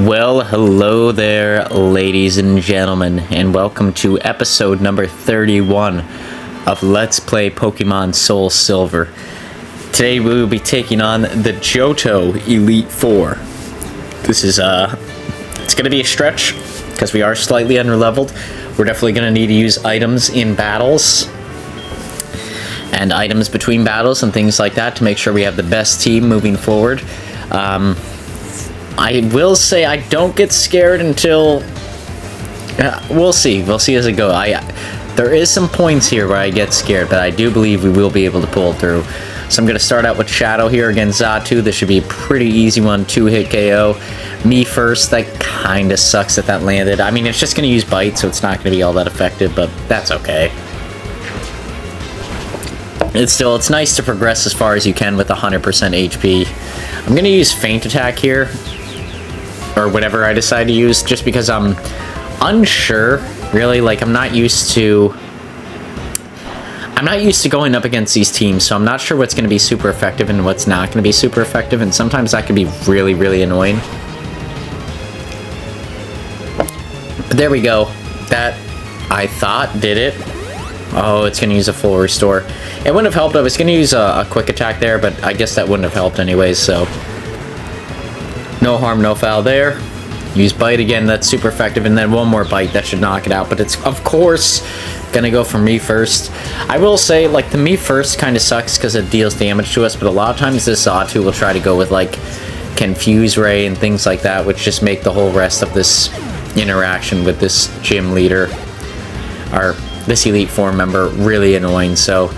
Well, hello there, ladies and gentlemen, and welcome to episode number 31 of Let's Play Pokemon Soul Silver. Today we will be taking on the Jhoto Elite Four. This is, it's going to be a stretch, because we are slightly underleveled. We're definitely going to need to use items in battles, and items between battles and things like that to make sure we have the best team moving forward. I will say I don't get scared until we'll see as it goes. There is some points here where I get scared, but I do believe we will be able to pull through. So I'm going to start out with Shadow here against Jhoto. This should be a pretty easy one, 2-hit KO. Me first. That kind of sucks that landed. I mean, it's just going to use Bite, so it's not going to be all that effective, but that's okay. It's nice to progress as far as you can with 100% HP. I'm going to use Feint Attack here, or whatever I decide to use, just because I'm unsure, really. Like, I'm not used to going up against these teams, so I'm not sure what's going to be super effective and what's not going to be super effective, and sometimes that can be really, really annoying. But there we go. That, I thought, did it. Oh, it's going to use a full restore. It wouldn't have helped. I was going to use a quick attack there, but I guess that wouldn't have helped anyways, so no harm, no foul there. Use Bite again, that's super effective, and then one more Bite, that should knock it out, but it's, of course, gonna go for me first. I will say, like, the me first kind of sucks because it deals damage to us, but a lot of times this Jhoto will try to go with, like, Confuse Ray and things like that, which just make the whole rest of this interaction with this gym leader, or this Elite Four member, really annoying, so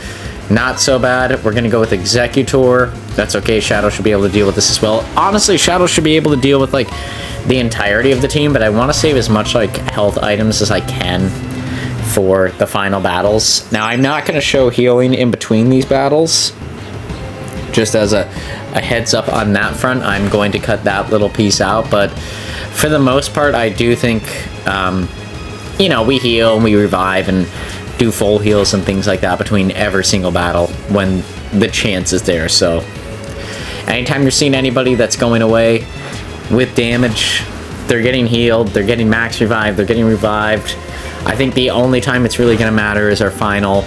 not so bad. We're gonna go with Executor. That's okay. Shadow should be able to deal with this as well. Honestly, Shadow should be able to deal with, like, the entirety of the team, but I want to save as much, like, health items as I can for the final battles. Now, I'm not going to show healing in between these battles. Just as a heads up on that front, I'm going to cut that little piece out, but for the most part, I do think, you know, we heal and we revive and do full heals and things like that between every single battle when the chance is there. So anytime you're seeing anybody that's going away with damage, they're getting healed, they're getting max revived, they're getting revived. I think the only time it's really going to matter is our final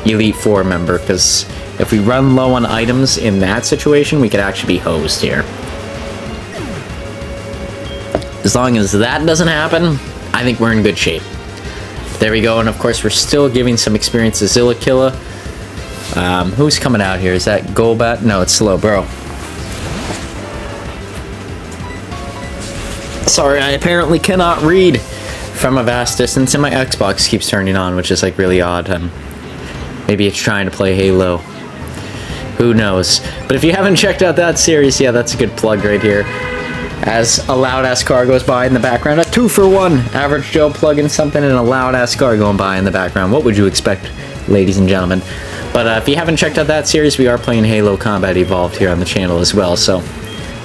Elite Four member, because if we run low on items in that situation, we could actually be hosed here. As long as that doesn't happen, I think we're in good shape. There we go, and of course we're still giving some experience to Zillakilla. Who's coming out here? Is that Golbat? No, it's Slowbro. Sorry, I apparently cannot read from a vast distance, and my Xbox keeps turning on, which is, like, really odd. Maybe it's trying to play Halo. Who knows? But if you haven't checked out that series, yeah, that's a good plug right here. As a loud-ass car goes by in the background, a 2-for-1. Average Joe plugging something and a loud-ass car going by in the background. What would you expect, ladies and gentlemen? But if you haven't checked out that series, we are playing Halo Combat Evolved here on the channel as well, so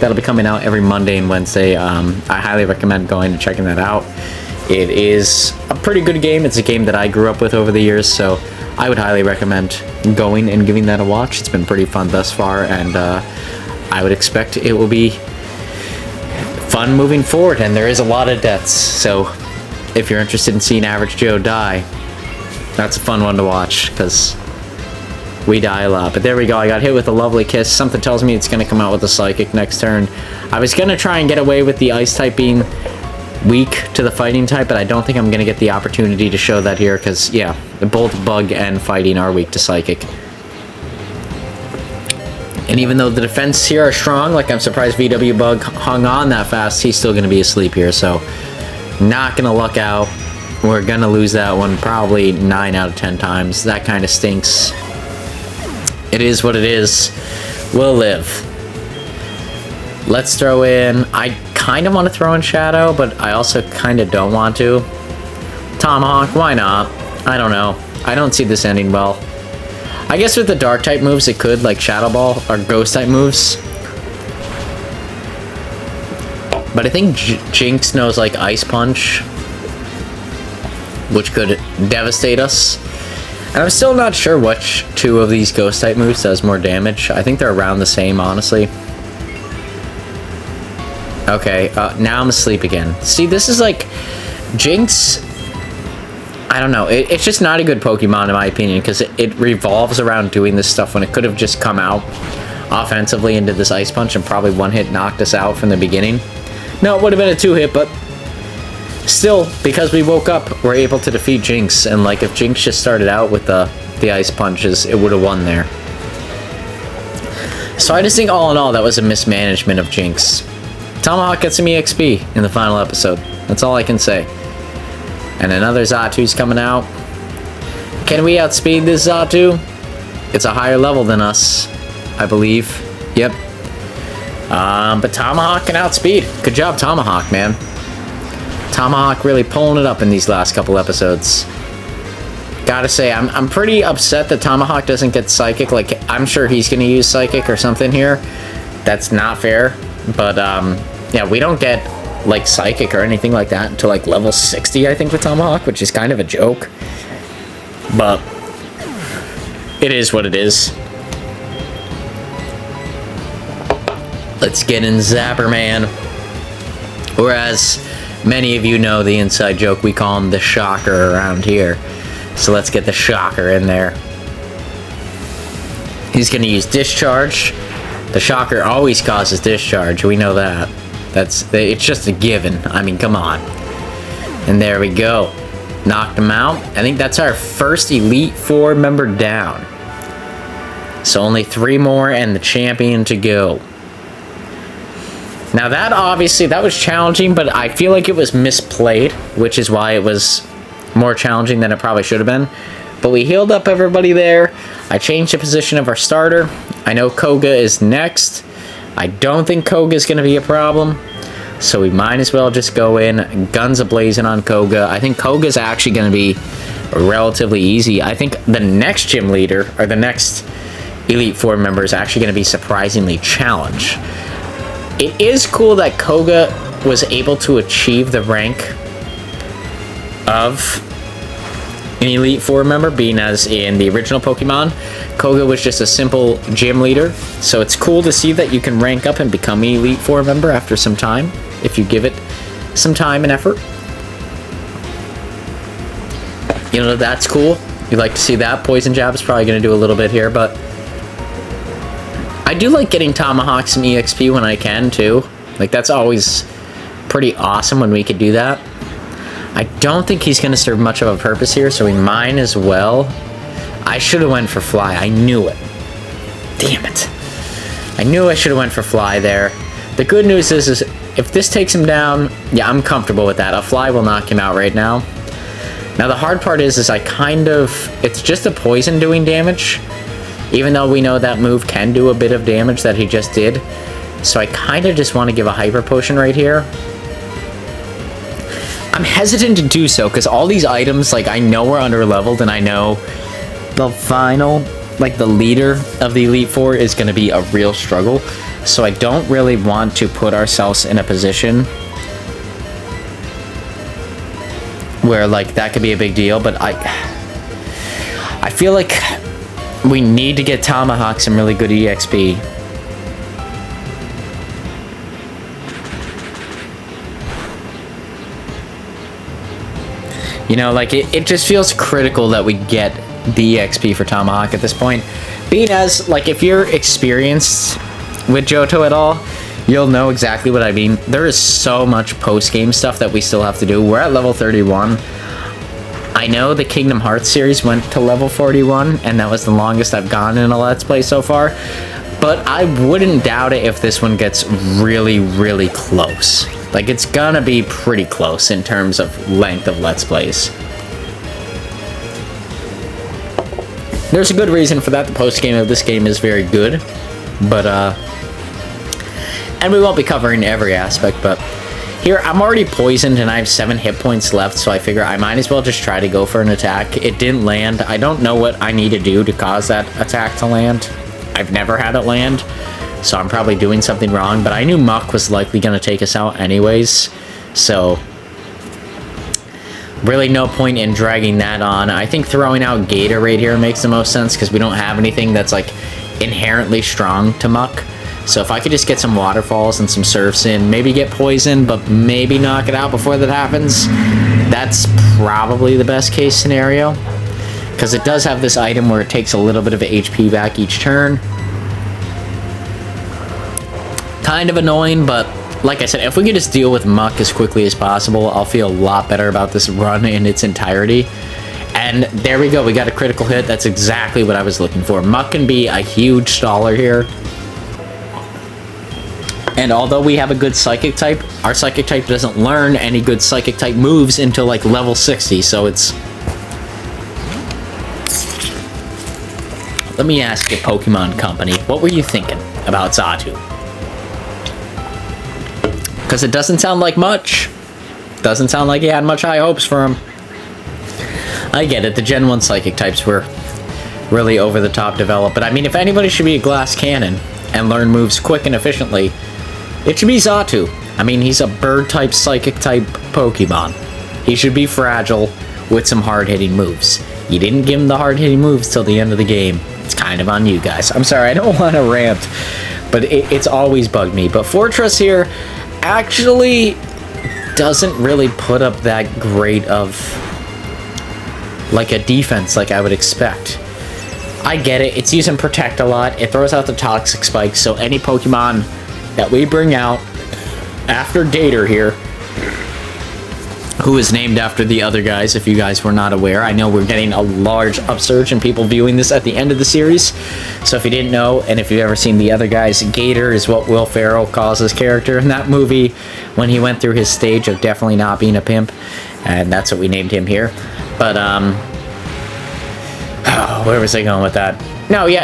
that'll be coming out every Monday and Wednesday. I highly recommend going and checking that out. It is a pretty good game. It's a game that I grew up with over the years, so I would highly recommend going and giving that a watch. It's been pretty fun thus far, and I would expect it will be fun moving forward, and there is a lot of deaths, so if you're interested in seeing Average Joe die, that's a fun one to watch, because we die a lot. But there we go, I got hit with a lovely kiss. Something tells me it's going to come out with a Psychic next turn. I was going to try and get away with the Ice type being weak to the Fighting type, but I don't think I'm going to get the opportunity to show that here, because, yeah, both Bug and Fighting are weak to Psychic. And even though the defense here are strong, like, I'm surprised VW Bug hung on that fast, he's still going to be asleep here, so not going to luck out. We're going to lose that one probably 9 out of 10 times. That kind of stinks. It is what it is. We'll live. Let's throw in... I kind of want to throw in Shadow, but I also kind of don't want to. Tomahawk, why not? I don't know. I don't see this ending well. I guess with the Dark type moves it could, like Shadow Ball, or Ghost type moves. But I think Jinx knows, like, Ice Punch, which could devastate us. And I'm still not sure which two of these Ghost type moves does more damage. I think they're around the same, honestly. Okay, now I'm asleep again. See, this is like... Jinx... I don't know. It's just not a good Pokemon in my opinion, because it revolves around doing this stuff when it could have just come out offensively into this Ice Punch and probably one-hit knocked us out from the beginning. No, it would have been a two-hit, but... Still, because we woke up, we're able to defeat Jinx, and like if Jinx just started out with the Ice Punches, it would have won there. So I just think all in all, that was a mismanagement of Jinx. Tomahawk gets some EXP in the final episode. That's all I can say. And another Xatu's coming out. Can we outspeed this Xatu? It's a higher level than us, I believe. Yep. But Tomahawk can outspeed. Good job, Tomahawk, man. Tomahawk really pulling it up in these last couple episodes. Gotta say, I'm pretty upset that Tomahawk doesn't get Psychic. Like, I'm sure he's gonna use Psychic or something here. That's not fair. But, yeah, we don't get, like, Psychic or anything like that until, like, level 60, I think, with Tomahawk, which is kind of a joke. But, it is what it is. Let's get in Zapper Man. Or as many of you know the inside joke, we call him the Shocker around here. So let's get the Shocker in there. He's going to use Discharge. The Shocker always causes Discharge. We know that. It's just a given. I mean, come on. And there we go. Knocked him out. I think that's our first Elite Four member down. So only 3 more and the champion to go. Now that obviously, that was challenging, but I feel like it was misplayed, which is why it was more challenging than it probably should have been. But we healed up everybody there. I changed the position of our starter. I know Koga is next. I don't think Koga is going to be a problem. So we might as well just go in guns a-blazing on Koga. I think Koga is actually going to be relatively easy. I think the next gym leader, or the next Elite Four member, is actually going to be surprisingly challenged. It is cool that Koga was able to achieve the rank of an Elite Four member, being as in the original Pokemon, Koga was just a simple gym leader. So it's cool to see that you can rank up and become an Elite Four member after some time, if you give it some time and effort. You know, that's cool. You'd like to see that. Poison Jab is probably going to do a little bit here, but I do like getting Tomahawk some EXP when I can, too. Like, that's always pretty awesome when we could do that. I don't think he's going to serve much of a purpose here, so we might as well. I should have went for Fly. I knew it. Damn it. I knew I should have went for Fly there. The good news is if this takes him down, yeah, I'm comfortable with that. A Fly will knock him out right now. Now, the hard part is I kind of... It's just a poison doing damage, even though we know that move can do a bit of damage that he just did. So I kind of just want to give a Hyper Potion right here. I'm hesitant to do so, because all these items, like, I know we're under-leveled, and I know the final, like, the leader of the Elite Four is going to be a real struggle. So I don't really want to put ourselves in a position where, like, that could be a big deal, but I feel like we need to get Tomahawk some really good EXP. You know, like, it just feels critical that we get the EXP for Tomahawk at this point. Being as, like, if you're experienced with Jhoto at all, you'll know exactly what I mean. There is so much post-game stuff that we still have to do. We're at level 31. I know the Kingdom Hearts series went to level 41, and that was the longest I've gone in a Let's Play so far. But I wouldn't doubt it if this one gets really, really close. Like, it's gonna be pretty close in terms of length of Let's Plays. There's a good reason for that. The post-game of this game is very good. But, and we won't be covering every aspect, but here, I'm already poisoned and I have 7 hit points left, so I figure I might as well just try to go for an attack. It didn't land. I don't know what I need to do to cause that attack to land. I've never had it land, so I'm probably doing something wrong, but I knew Muck was likely going to take us out anyways, so really no point in dragging that on. I think throwing out Gatorade here makes the most sense, because we don't have anything that's, like, inherently strong to Muck. So if I could just get some waterfalls and some surfs in, maybe get poisoned, but maybe knock it out before that happens, that's probably the best case scenario. Because it does have this item where it takes a little bit of HP back each turn. Kind of annoying, but like I said, if we could just deal with Muck as quickly as possible, I'll feel a lot better about this run in its entirety. And there we go, we got a critical hit. That's exactly what I was looking for. Muck can be a huge staller here. And although we have a good Psychic type, our Psychic type doesn't learn any good Psychic type moves until like level 60, so it's... Let me ask you, Pokemon Company, what were you thinking about Xatu? Because it doesn't sound like much. Doesn't sound like you had much high hopes for him. I get it, the Gen 1 Psychic types were really over-the-top developed, but I mean, if anybody should be a glass cannon and learn moves quick and efficiently, it should be Xatu. I mean, he's a bird-type, Psychic-type Pokemon. He should be fragile with some hard-hitting moves. You didn't give him the hard-hitting moves till the end of the game. It's kind of on you guys. I'm sorry, I don't want to rant, but it's always bugged me. But Fortress here actually doesn't really put up that great of like a defense like I would expect. I get it, it's using Protect a lot. It throws out the Toxic Spikes, so any Pokemon that we bring out after Gator here, who is named after the other guys, if you guys were not aware. I know we're getting a large upsurge in people viewing this at the end of the series. So if you didn't know, and if you've ever seen the other guys, Gator is what Will Ferrell calls his character in that movie when he went through his stage of definitely not being a pimp. And that's what we named him here. But, where was I going with that? No, yeah,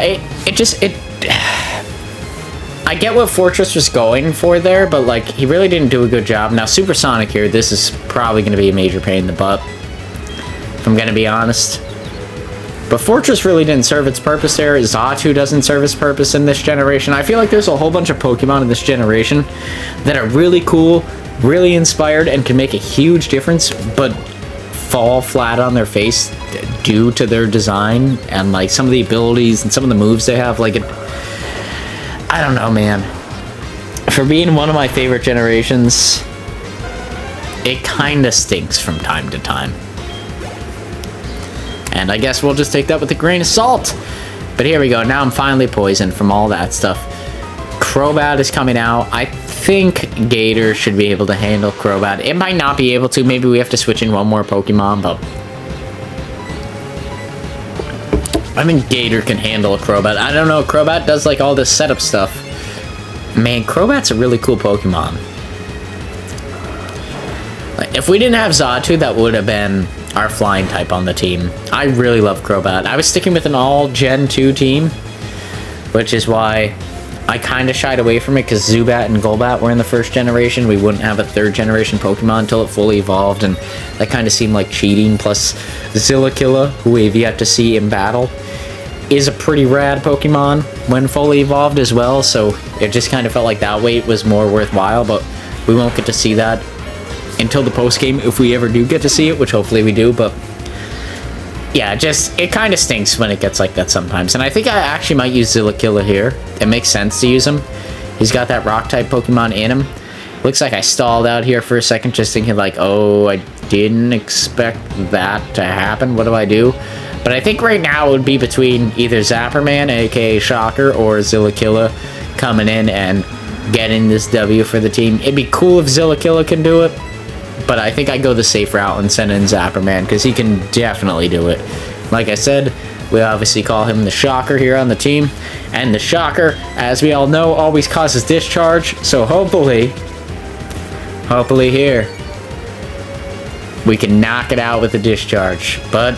I get what Fortress was going for there, but like he really didn't do a good job. Now Supersonic here, this is probably going to be a major pain in the butt, if I'm going to be honest. But Fortress really didn't serve its purpose there. Xatu doesn't serve its purpose in this generation. I feel like there's a whole bunch of Pokemon in this generation that are really cool, really inspired, and can make a huge difference, but fall flat on their face due to their design and like some of the abilities and some of the moves they have. Like I don't know, man. For being one of my favorite generations, it kind of stinks from time to time. And I guess we'll just take that with a grain of salt. But here we go. Now I'm finally poisoned from all that stuff. Crobat is coming out. I think Gator should be able to handle Crobat. It might not be able to. Maybe we have to switch in one more Pokemon, but I think Gator can handle a Crobat. I don't know, Crobat does like all this setup stuff. Man, Crobat's a really cool Pokemon. Like, if we didn't have Xatu, that would have been our flying type on the team. I really love Crobat. I was sticking with an all Gen 2 team, which is why I kind of shied away from it, because Zubat and Golbat were in the first generation. We wouldn't have a third generation Pokemon until it fully evolved, and that kind of seemed like cheating. Plus, Zillakilla, who we've yet to see in battle, is a pretty rad Pokemon when fully evolved as well, so it just kind of felt like that wait was more worthwhile, but we won't get to see that until the post-game, if we ever do get to see it, which hopefully we do. But yeah, just, it kind of stinks when it gets like that sometimes. And I think I actually might use Zillakilla here. It makes sense to use him. He's got that rock-type Pokemon in him. Looks like I stalled out here for a second, just thinking like, oh, I didn't expect that to happen. What do I do? But I think right now it would be between either Zapperman, aka Shocker, or Zillakilla coming in and getting this W for the team. It'd be cool if Zillakilla can do it, but I think I'd go the safe route and send in Zapperman, because he can definitely do it. Like I said, we obviously call him the Shocker here on the team, and the Shocker, as we all know, always causes discharge, so hopefully here, we can knock it out with the discharge. But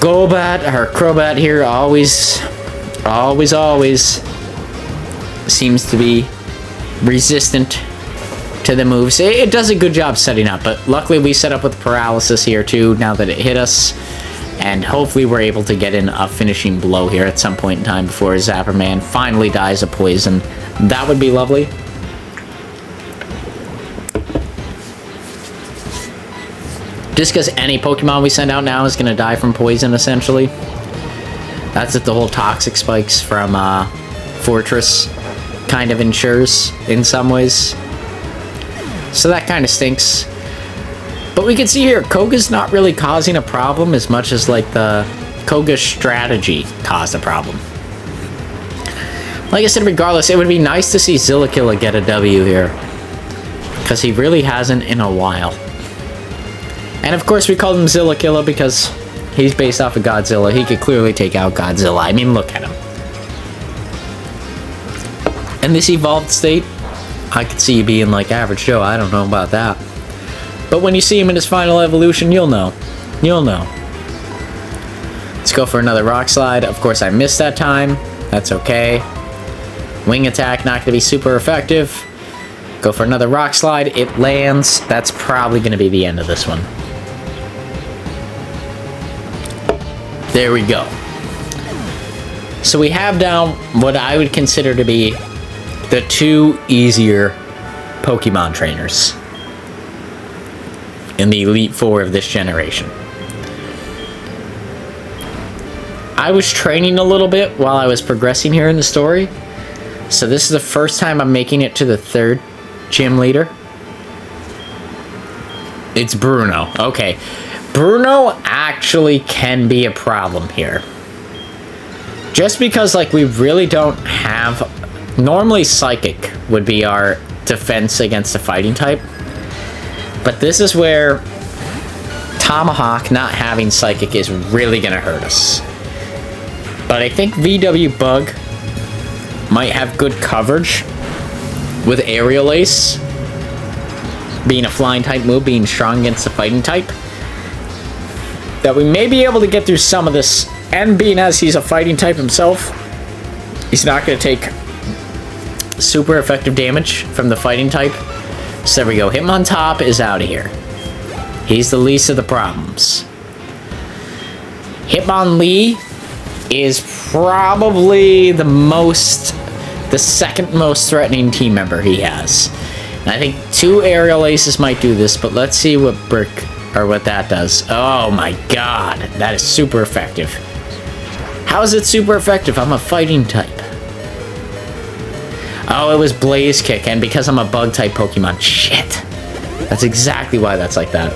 Golbat, or Crobat here, always seems to be resistant to the moves. It does a good job setting up, but luckily we set up with paralysis here too, now that it hit us, and hopefully we're able to get in a finishing blow here at some point in time before Zapperman finally dies of poison. That would be lovely. Just because any Pokemon we send out now is going to die from poison, essentially. That's it, the whole Toxic Spikes from Fortress. kind of ensures in some ways. So that kind of stinks. But we can see here, Koga's not really causing a problem as much as like the Koga's strategy caused a problem. Like I said, regardless, it would be nice to see Zillakilla get a W here. Because he really hasn't in a while. And of course we called him Zillakilla because he's based off of Godzilla. He could clearly take out Godzilla. I mean, look at him. In this evolved state, I could see you being like Average Joe. I don't know about that. But when you see him in his final evolution, you'll know. You'll know. Let's go for another Rock Slide. Of course, I missed that time. That's okay. Wing attack, not going to be super effective. Go for another Rock Slide. It lands. That's probably going to be the end of this one. There we go. So we have down what I would consider to be the 2 easier Pokemon trainers in the Elite Four of this generation. I was training a little bit while I was progressing here in the story. So this is the first time I'm making it to the 3rd gym leader. It's Bruno. Okay. Bruno actually can be a problem here. Just because, like, we really don't have... Normally, Psychic would be our defense against the fighting type. But this is where Tomahawk not having Psychic is really going to hurt us. But I think VW Bug might have good coverage with Aerial Ace being a flying type move, being strong against the fighting type. That we may be able to get through some of this, and being as he's a fighting type himself, he's not going to take super effective damage from the fighting type. So there we go. Hitmontop is out of here. He's the least of the problems. Hitmonlee is probably the second most threatening team member he has. And I think 2 Aerial Aces might do this, but let's see what what that does. Oh my god, that is super effective. How is it super effective? I'm a fighting type. Oh, it was Blaze Kick, and because I'm a bug type Pokemon. Shit. That's exactly why that's like that.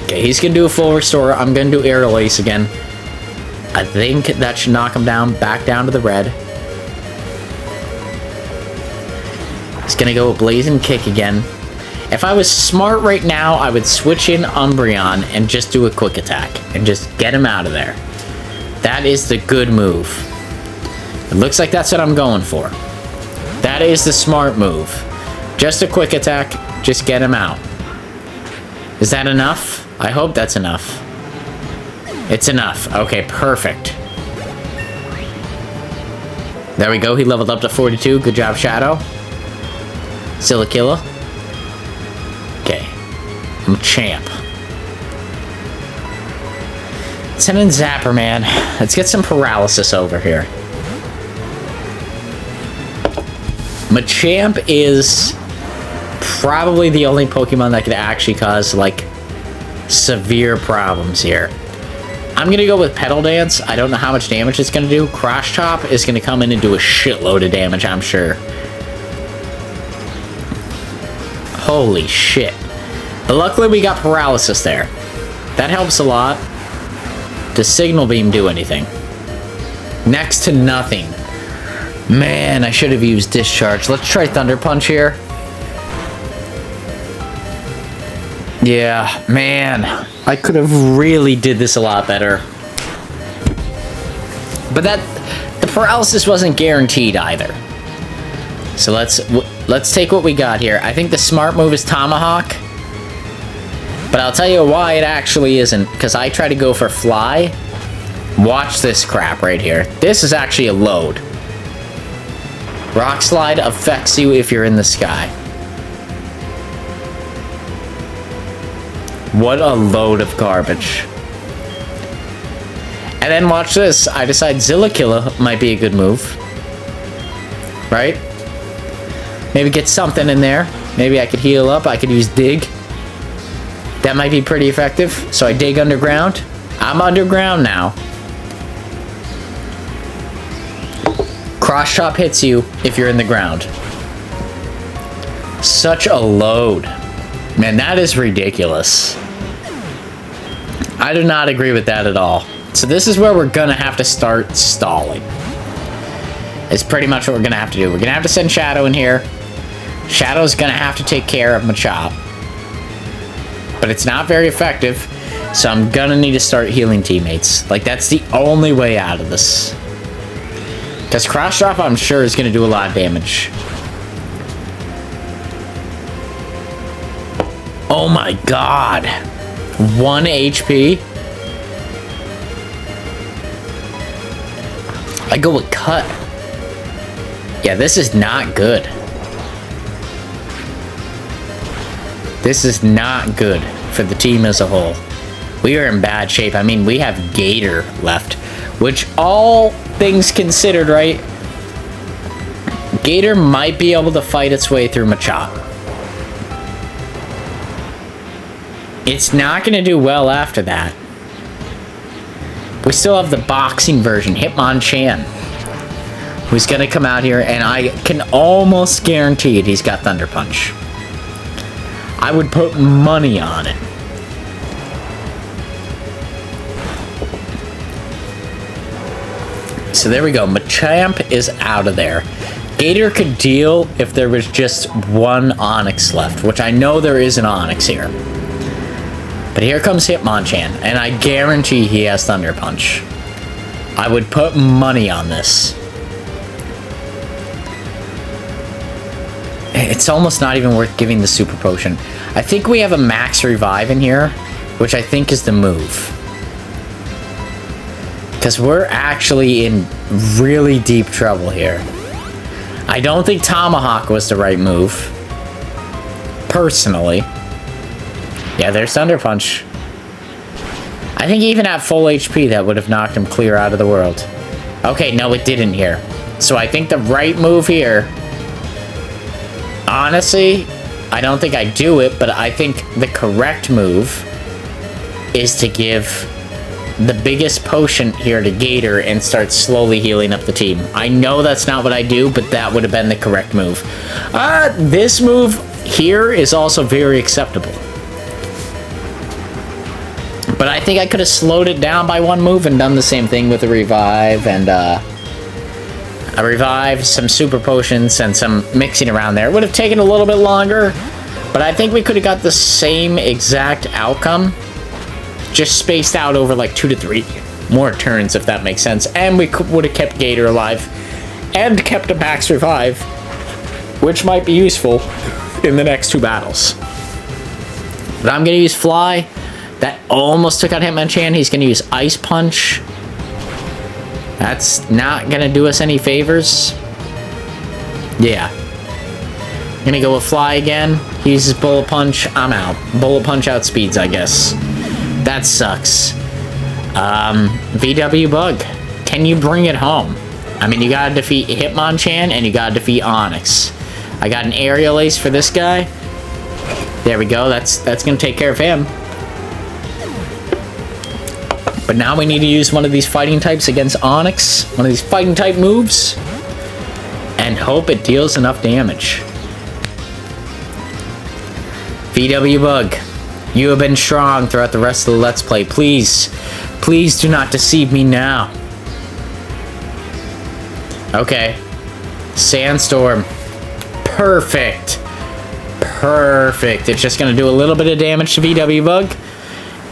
Okay, he's gonna do a full restore. I'm gonna do Aerial Ace again. I think that should knock him down, back down to the red. He's gonna go Blazing Kick again. If I was smart right now, I would switch in Umbreon and just do a quick attack and just get him out of there. That is the good move. It looks like that's what I'm going for. That is the smart move. Just a quick attack, just get him out. Is that enough? I hope that's enough. It's enough. Okay, perfect. There we go, he leveled up to 42. Good job, Shadow. Zillakilla. Okay. I'm champ. Send in Zapper, man. Let's get some paralysis over here. Machamp is probably the only Pokemon that could actually cause, like, severe problems here. I'm gonna go with Petal Dance. I don't know how much damage it's gonna do. Cross Chop is gonna come in and do a shitload of damage, I'm sure. Holy shit. But luckily we got Paralysis there. That helps a lot. Does Signal Beam do anything? Next to nothing. Man, I should have used Discharge. Let's try Thunder Punch here. Yeah, man. I could have really did this a lot better. But the paralysis wasn't guaranteed either. So let's take what we got here. I think the smart move is Tomahawk. But I'll tell you why it actually isn't. Because I try to go for Fly. Watch this crap right here. This is actually a load. Rock Slide affects you if you're in the sky. What a load of garbage. And then watch this. I decide Zillakilla might be a good move. Right? Maybe get something in there. Maybe I could heal up. I could use Dig. That might be pretty effective. So I dig underground. I'm underground now. Cross chop hits you if you're in the ground. Such a load. Man, that is ridiculous. I do not agree with that at all. So this is where we're gonna have to start stalling. It's pretty much what we're gonna have to do. We're gonna have to send Shadow in here. Shadow's gonna have to take care of Machop. But it's not very effective, so I'm gonna need to start healing teammates. Like, that's the only way out of this. Because Cross Drop, I'm sure, is gonna do a lot of damage. Oh my god. 1 HP? I go with Cut. Yeah, this is not good. This is not good for the team as a whole. We are in bad shape. I mean, we have Gator left, which, all things considered, right? Gator might be able to fight its way through Machop. It's not going to do well after that. We still have the boxing version, Hitmonchan, who's going to come out here, and I can almost guarantee it he's got Thunder Punch. I would put money on it. So there we go. Machamp is out of there. Gator could deal if there was just one Onix left, which I know there is an Onix here. But here comes Hitmonchan, and I guarantee he has Thunder Punch. I would put money on this. It's almost not even worth giving the Super Potion. I think we have a Max Revive in here, which I think is the move. Because we're actually in really deep trouble here. I don't think Tomahawk was the right move. Personally. Yeah, there's Thunder Punch. I think even at full HP, that would have knocked him clear out of the world. Okay, no, it didn't here. So I think the right move here... Honestly, I don't think I do it, but I think the correct move is to give the biggest potion here to Gator and start slowly healing up the team. I know that's not what I do, but that would have been the correct move. This move here is also very acceptable. But I think I could have slowed it down by one move and done the same thing with a Revive and a Revive, some Super Potions, and some mixing around there. It would have taken a little bit longer, but I think we could have got the same exact outcome, just spaced out over like 2 to 3 more turns, if that makes sense. And we would have kept Gator alive and kept a Max Revive, which might be useful in the next 2 battles. But I'm going to use Fly. That almost took out Hitmonchan. He's going to use Ice Punch. That's not going to do us any favors. Yeah. Going to go with Fly again. He uses Bullet Punch. I'm out. Bullet Punch outspeeds, I guess. That sucks. VW Bug. Can you bring it home? I mean, you got to defeat Hitmonchan and you got to defeat Onix. I got an Aerial Ace for this guy. There we go. That's going to take care of him. But now we need to use one of these fighting types against Onix. One of these fighting type moves. And hope it deals enough damage. VW Bug, you have been strong throughout the rest of the Let's Play. Please, please do not deceive me now. Okay. Sandstorm. Perfect. Perfect. It's just going to do a little bit of damage to VW Bug.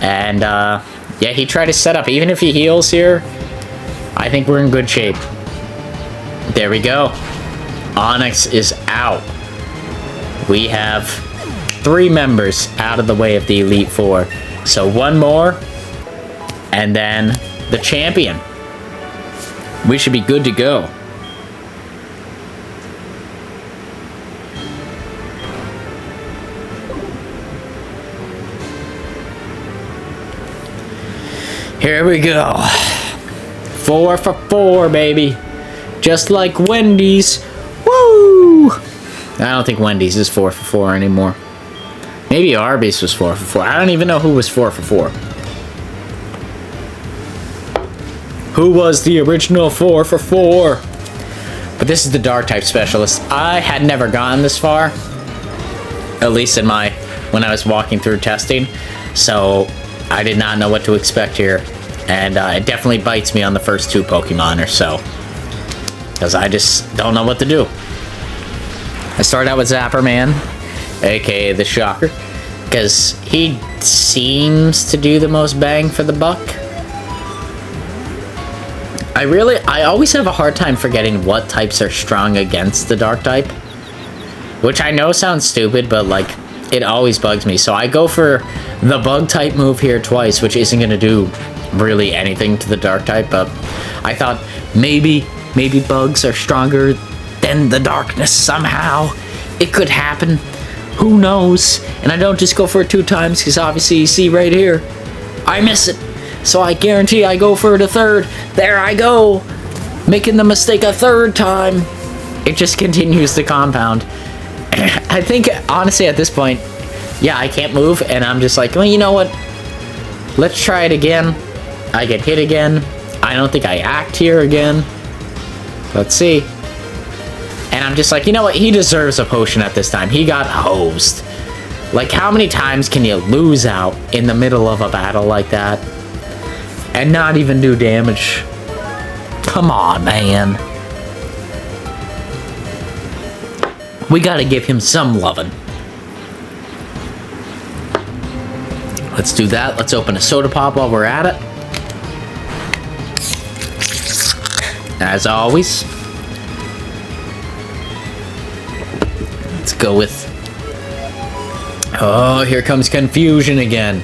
And, yeah, he tried to set up. Even if he heals here, I think we're in good shape. There we go. Onix is out. We have 3 members out of the way of the Elite Four. So 1 more, and then the champion. We should be good to go. Here we go. 4 for 4, baby. Just like Wendy's. Woo! I don't think Wendy's is 4 for 4 anymore. Maybe Arby's was 4 for 4. I don't even know who was 4 for 4. Who was the original 4 for 4? But this is the dark type specialist. I had never gone this far, at least in when I was walking through testing, so I did not know what to expect here, and it definitely bites me on the first 2 Pokemon or so, because I just don't know what to do. I start out with Zapper Man, aka the Shocker, because he seems to do the most bang for the buck. I always have a hard time forgetting what types are strong against the dark type, which I know sounds stupid, but like, it always bugs me. So I go for the bug type move here twice, which isn't going to do really anything to the dark type, but I thought maybe bugs are stronger than the darkness somehow. It could happen. Who knows? And I don't just go for it 2 times, because obviously you see right here, I miss it. So I guarantee I go for it a 3rd. There I go, making the mistake a 3rd time. It just continues to compound. I think, honestly, at this point, yeah, I can't move, and I'm just like, well, you know what? Let's try it again. I get hit again. I don't think I act here again. Let's see. And I'm just like, you know what? He deserves a potion at this time. He got hosed. Like, how many times can you lose out in the middle of a battle like that and not even do damage? Come on, man. We gotta give him some loving. Let's do that. Let's open a soda pop while we're at it. As always. Let's go with... Oh, here comes confusion again.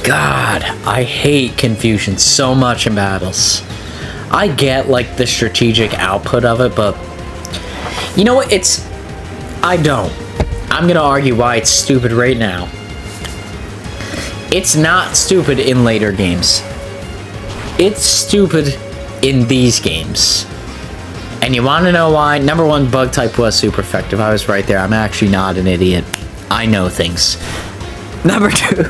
God, I hate confusion so much in battles. I get, like, the strategic output of it, but... You know what? I don't. I'm gonna argue why it's stupid right now. It's not stupid in later games. It's stupid in these games. And you want to know why? Number 1, bug type was super effective. I was right there. I'm actually not an idiot. I know things. Number 2.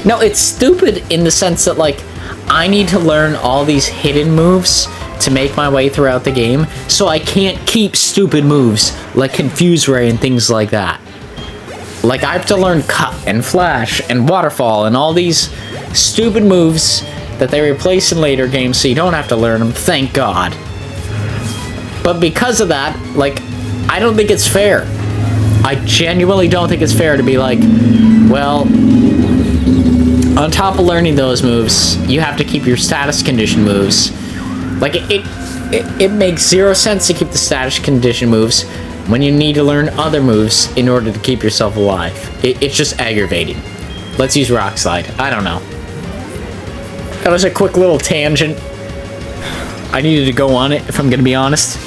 No, it's stupid in the sense that, like, I need to learn all these hidden moves to make my way throughout the game, so I can't keep stupid moves like Confuse Ray and things like that. Like, I have to learn Cut and Flash and Waterfall and all these stupid moves that they replace in later games, so you don't have to learn them, thank God. But because of that, like, I don't think it's fair. I genuinely don't think it's fair to be like, well, on top of learning those moves, you have to keep your status condition moves. Like, it makes 0 sense to keep the status condition moves when you need to learn other moves in order to keep yourself alive. It's just aggravating. Let's use Rock Slide. I don't know. That was a quick little tangent. I needed to go on it, if I'm gonna be honest.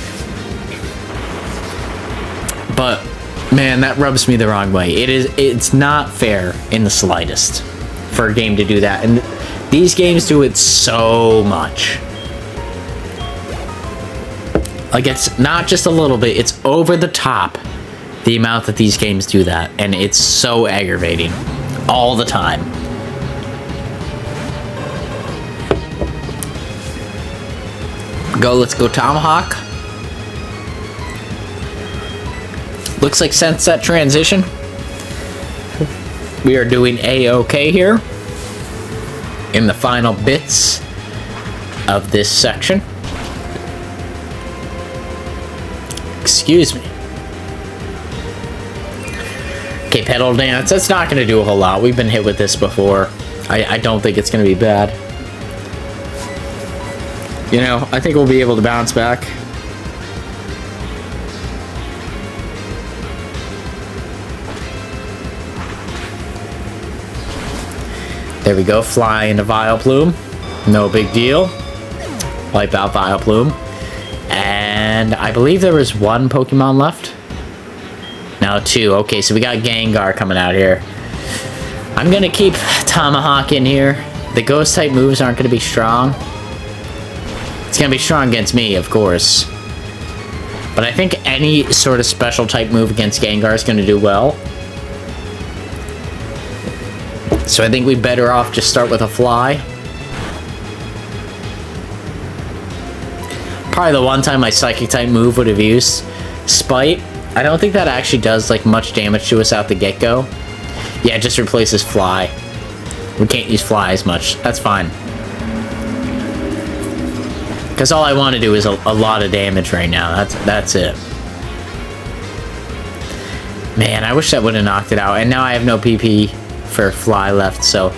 But, man, that rubs me the wrong way. It's not fair in the slightest for a game to do that. And these games do it so much. Like, it's not just a little bit, it's over the top, the amount that these games do that, and it's so aggravating all the time. Let's go Tomahawk. Looks like since that transition, we are doing A-OK here in the final bits of this section. Excuse me. Okay, Pedal Dance. That's not going to do a whole lot. We've been hit with this before. I don't think it's going to be bad. You know, I think we'll be able to bounce back. There we go. Fly into Vileplume. No big deal. Wipe out Vileplume. And I believe there was 1 Pokemon left. No, 2. Okay, so we got Gengar coming out here. I'm going to keep Tomahawk in here. The Ghost-type moves aren't going to be strong. It's going to be strong against me, of course. But I think any sort of special-type move against Gengar is going to do well. So I think we better off just start with a Fly. probably the one time my Psychic type move would have used Spite. I don't think that actually does like much damage to us out the get-go. Yeah, it just replaces Fly. We can't use Fly as much. That's fine. Because all I want to do is a lot of damage right now. That's it. Man, I wish that would have knocked it out. And now I have no PP for Fly left, so...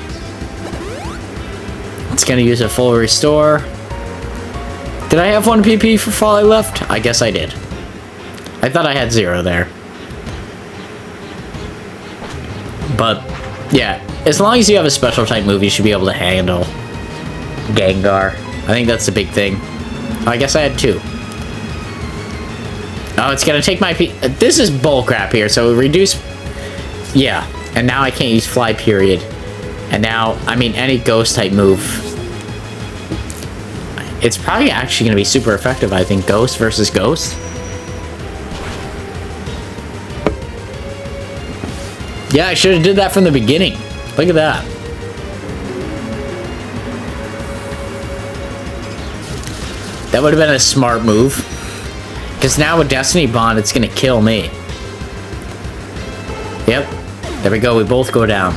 It's going to use a full restore. Did I have 1 PP for Fly left? I guess I did. I thought I had 0 there. But, yeah. As long as you have a special type move, you should be able to handle Gengar. I think that's the big thing. Oh, I guess I had 2. Oh, it's gonna take my P... This is bullcrap here, so reduce... Yeah, and now I can't use Fly, period. And now, I mean, any Ghost type move... It's probably actually gonna be super effective, I think. Ghost versus Ghost. Yeah, I should have did that from the beginning. Look at that. That would have been a smart move. Because now with Destiny Bond, it's going to kill me. Yep. There we go. We both go down.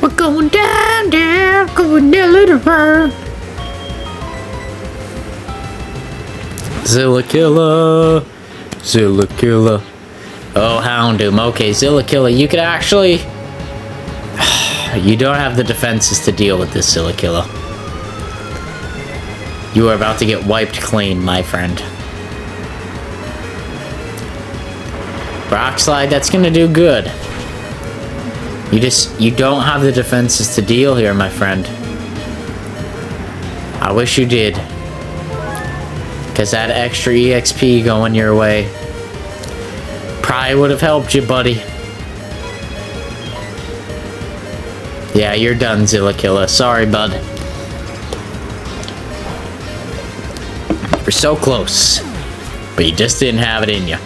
We're going down, down, going down, little bird. Zilla Killer. Zilla Killer. Oh, Houndoom. Okay, Zilla Killer. You could actually... You don't have the defenses to deal with this, Zilla Killer. You are about to get wiped clean, my friend. Rock Slide, that's gonna do good. You don't have the defenses to deal here, my friend. I wish you did. Because that extra EXP going your way probably would have helped you, buddy. Yeah, you're done, Zilla Killer. Sorry, bud. You're so close, but you just didn't have it in you.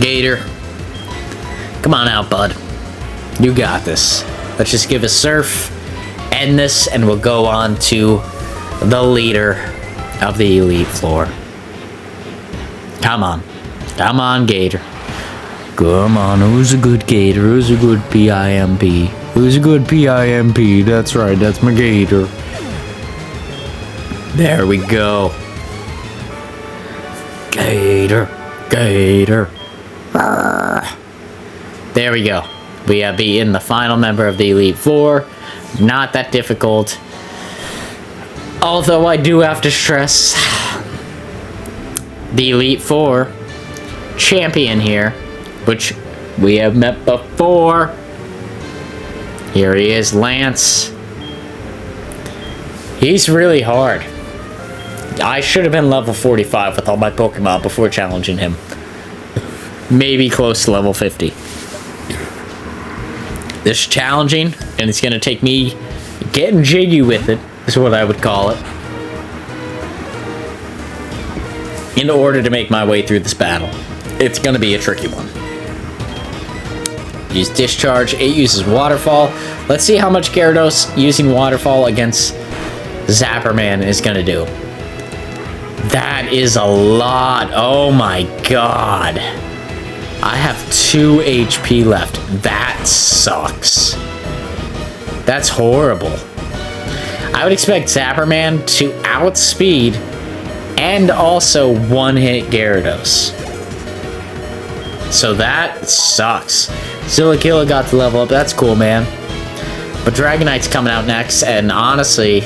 Gator, come on out, bud. You got this. Let's just give a Surf, end this, and we'll go on to the leader of the Elite Floor. Come on. Come on, Gator. Come on, who's a good Gator? Who's a good PIMP? Who's a good PIMP? That's right, that's my Gator. There we go. Gator. Gator. Arrgh. There we go. We have beaten the final member of the Elite Four. Not that difficult. Although I do have to stress, the Elite Four champion here, which we have met before. Here he is, Lance. He's really hard. I should have been level 45 with all my Pokemon before challenging him. Maybe close to level 50. This is challenging, and it's going to take me getting jiggy with it, is what I would call it, in order to make my way through this battle. It's going to be a tricky one. Use Discharge. It uses Waterfall. Let's see how much Gyarados using Waterfall against Zapperman is going to do. That is a lot. Oh my god. I have 2 HP left. That sucks. That's horrible. I would expect Zapperman to outspeed and also one-hit Gyarados. So that sucks. Zillakilla got to level up. That's cool, man. But Dragonite's coming out next, and honestly,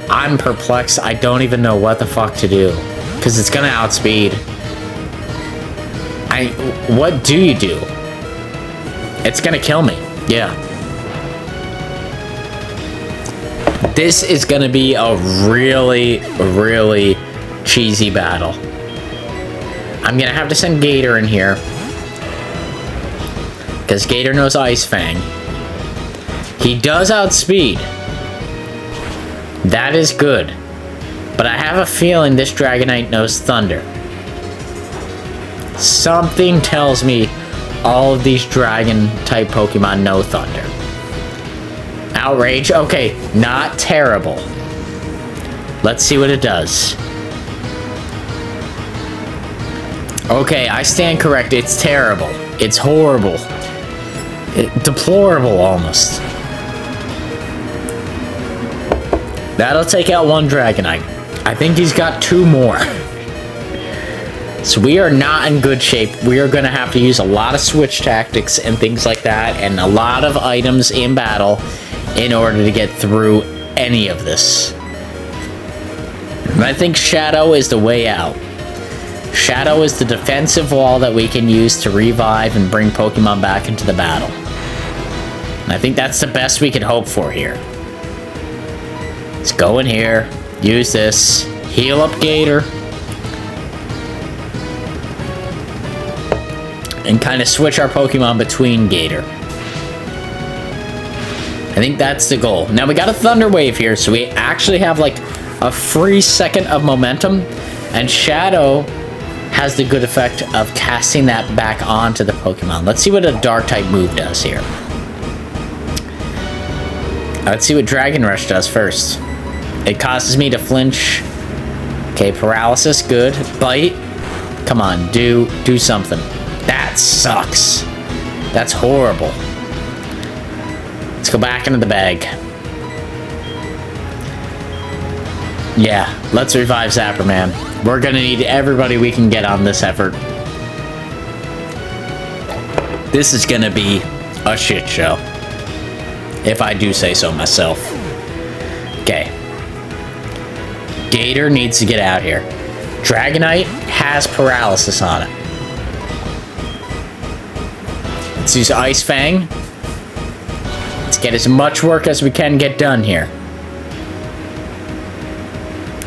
I'm perplexed. I don't even know what the fuck to do. Because it's going to outspeed. What do you do? It's going to kill me. Yeah. This is going to be a really, really cheesy battle. I'm going to have to send Gator in here. Because Gator knows Ice Fang. He does outspeed. That is good. But I have a feeling this Dragonite knows Thunder. Something tells me all of these Dragon-type Pokemon know Thunder. Outrage? Okay, not terrible. Let's see what it does. Okay, I stand correct. It's terrible. It's horrible. Deplorable, almost. That'll take out one Dragonite. I think he's got 2 more. So we are not in good shape. We are going to have to use a lot of switch tactics and things like that, and a lot of items in battle in order to get through any of this. And I think Shadow is the way out. Shadow is the defensive wall that we can use to revive and bring Pokemon back into the battle. And I think that's the best we can hope for here. Let's go in here, use this, heal up Gator, and kind of switch our Pokemon between Gator. I think that's the goal. Now we got a Thunder Wave here, so we actually have like a free second of momentum, and Shadow has the good effect of casting that back onto the Pokemon. Let's see what a Dark-type move does here. Let's see what Dragon Rush does first. It causes me to flinch. Okay, Paralysis, good. Bite. Come on, do something. That sucks. That's horrible. Let's go back into the bag. Yeah, let's revive Zapper Man. We're gonna need everybody we can get on this effort. This is gonna be a shit show, if I do say so myself. Okay. Gator needs to get out here. Dragonite has paralysis on it. Let's use Ice Fang. Let's get as much work as we can get done here.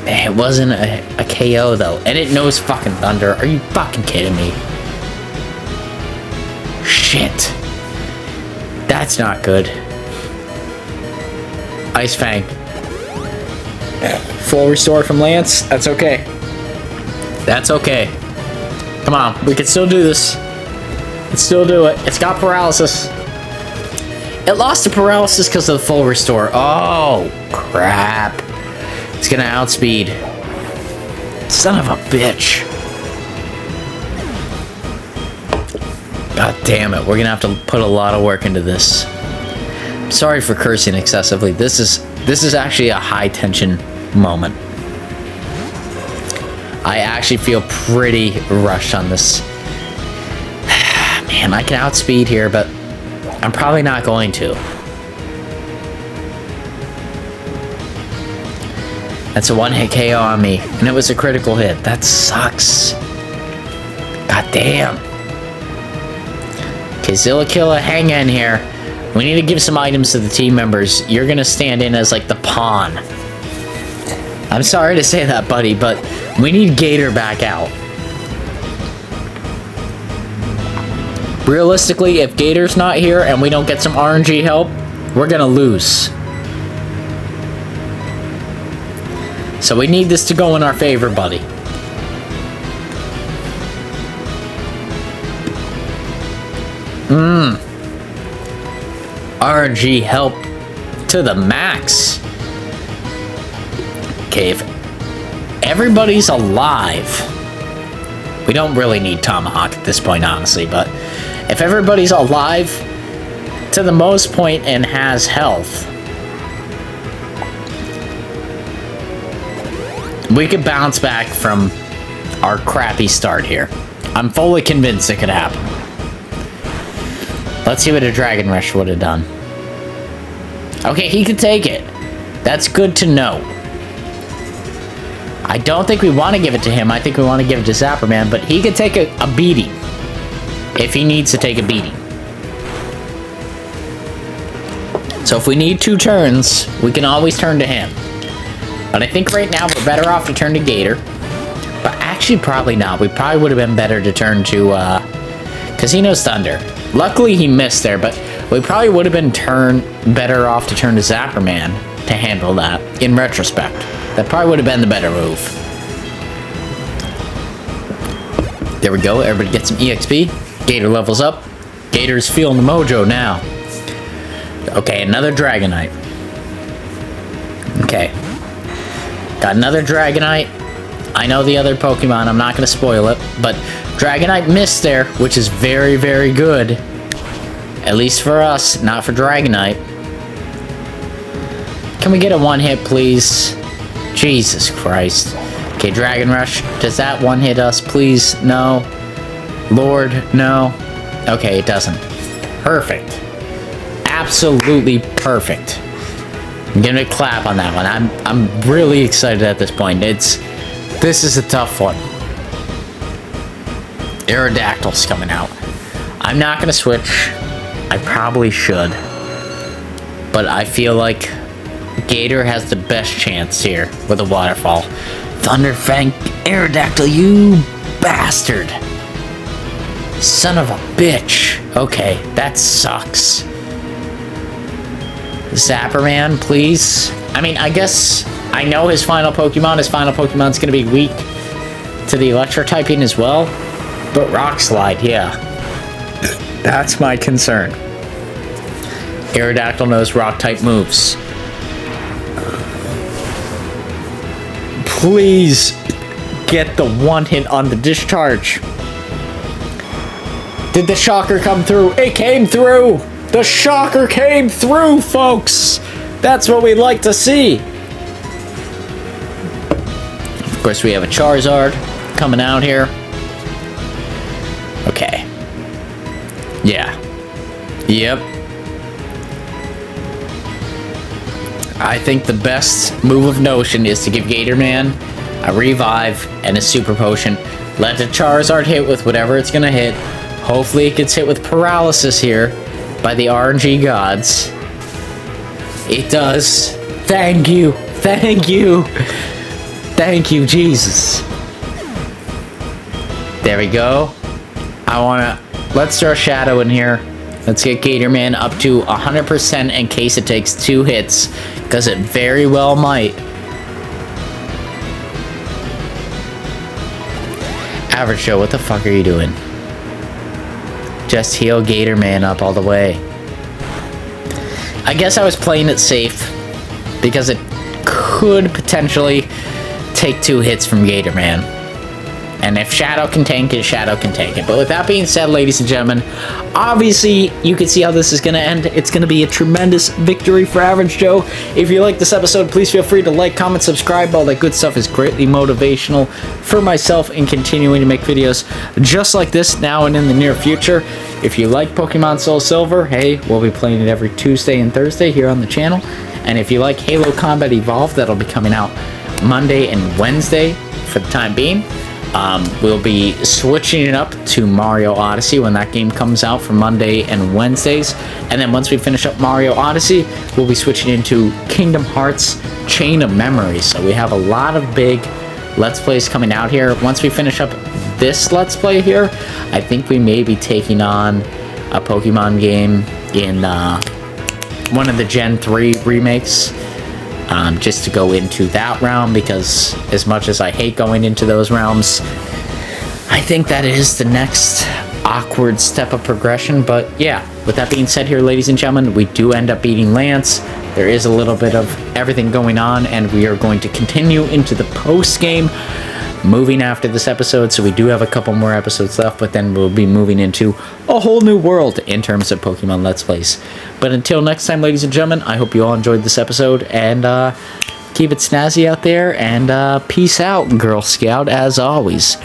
It wasn't a KO though, and it knows fucking Thunder. Are you fucking kidding me? Shit. That's not good. Ice Fang. Full restore from Lance. That's okay. That's okay. Come on, we can still do this. Let's still do it. It's got paralysis. It lost to paralysis because of the full restore. Oh, crap. It's gonna outspeed. Son of a bitch. God damn it. We're gonna have to put a lot of work into this. I'm sorry for cursing excessively. This is actually a high tension moment. I actually feel pretty rushed on this. Man, I can outspeed here, but I'm probably not going to. That's a one-hit KO on me, and it was a critical hit. That sucks. God damn. Okay, Zillakilla, hang in here. We need to give some items to the team members. You're gonna stand in as like the pawn. I'm sorry to say that, buddy, but we need Gator back out. Realistically, if Gator's not here and we don't get some RNG help, we're gonna lose. So we need this to go in our favor, buddy. RNG help to the max. Okay, if everybody's alive, we don't really need Tomahawk at this point, honestly, but if everybody's alive to the most point and has health, we could bounce back from our crappy start here. I'm fully convinced it could happen. Let's see what a Dragon Rush would have done. Okay, he could take it. That's good to know. I don't think we want to give it to him. I think we want to give it to Zapper Man, but he could take a beating if he needs to take a beating. So if we need 2 turns, we can always turn to him. But I think right now we're better off to turn to Gator. But actually, probably not. We probably would have been better to turn to Casino's Thunder. Luckily, he missed there, but we probably would have been better off to turn to Zapper Man to handle that, in retrospect. That probably would have been the better move. There we go. Everybody gets some EXP. Gator levels up. Gator's feeling the mojo now. Okay, another Dragonite. Okay. Got another Dragonite. I know the other Pokemon, I'm not going to spoil it, but Dragonite missed there, which is very, very good. At least for us, not for Dragonite. Can we get a one-hit, please? Jesus Christ. Okay, Dragon Rush. Does that one-hit us, please? No. Lord, no. Okay, it doesn't. Perfect. Absolutely perfect. I'm gonna clap on that one. I'm really excited at this point. This is a tough one. Aerodactyl's coming out. I'm not gonna switch. I probably should. But I feel like Gator has the best chance here with a waterfall. Thunderfang Aerodactyl, you bastard. Son of a bitch. Okay, that sucks. Zapperman, please. I mean, I guess I know his final Pokemon. His final Pokemon's going to be weak to the electric typing as well. But Rock Slide, yeah. That's my concern. Aerodactyl knows rock type moves. Please get the one hit on the discharge. Did the shocker come through? It came through! The shocker came through, folks! That's what we'd like to see. Of course, we have a Charizard coming out here. Okay. Yeah. Yep. I think the best move of Notion is to give Gatorman a revive and a super potion. Let the Charizard hit with whatever it's gonna hit. Hopefully it gets hit with paralysis here by the RNG gods. It does. Thank you. Thank you. Thank you, Jesus. There we go. Let's throw Shadow in here. Let's get Gatorman up to 100% in case it takes 2 hits, because it very well might. Average Joe, what the fuck are you doing? Just heal Gatorman up all the way. I guess I was playing it safe, because it could potentially take 2 hits from Gatorman. And if Shadow can tank it, Shadow can tank it. But with that being said, ladies and gentlemen, obviously you can see how this is going to end. It's going to be a tremendous victory for Average Joe. If you like this episode, please feel free to like, comment, subscribe. All that good stuff is greatly motivational for myself in continuing to make videos just like this now and in the near future. If you like Pokemon Soul Silver, hey, we'll be playing it every Tuesday and Thursday here on the channel. And if you like Halo Combat Evolved, that'll be coming out Monday and Wednesday for the time being. We'll be switching it up to Mario Odyssey when that game comes out for Monday and Wednesdays. And then once we finish up Mario Odyssey, we'll be switching into Kingdom Hearts Chain of Memories. So we have a lot of big Let's Plays coming out here. Once we finish up this Let's Play here, I think we may be taking on a Pokemon game in one of the Gen 3 remakes. Just to go into that realm, because as much as I hate going into those realms, I think that is the next awkward step of progression. But yeah, with that being said here, ladies and gentlemen, we do end up beating Lance. There is a little bit of everything going on, and we are going to continue into the post-game moving after this episode. So we do have a couple more episodes left, but then we'll be moving into a whole new world in terms of Pokemon Let's Plays. But until next time, ladies and gentlemen, I hope you all enjoyed this episode, and keep it snazzy out there, and peace out, Girl Scout, as always.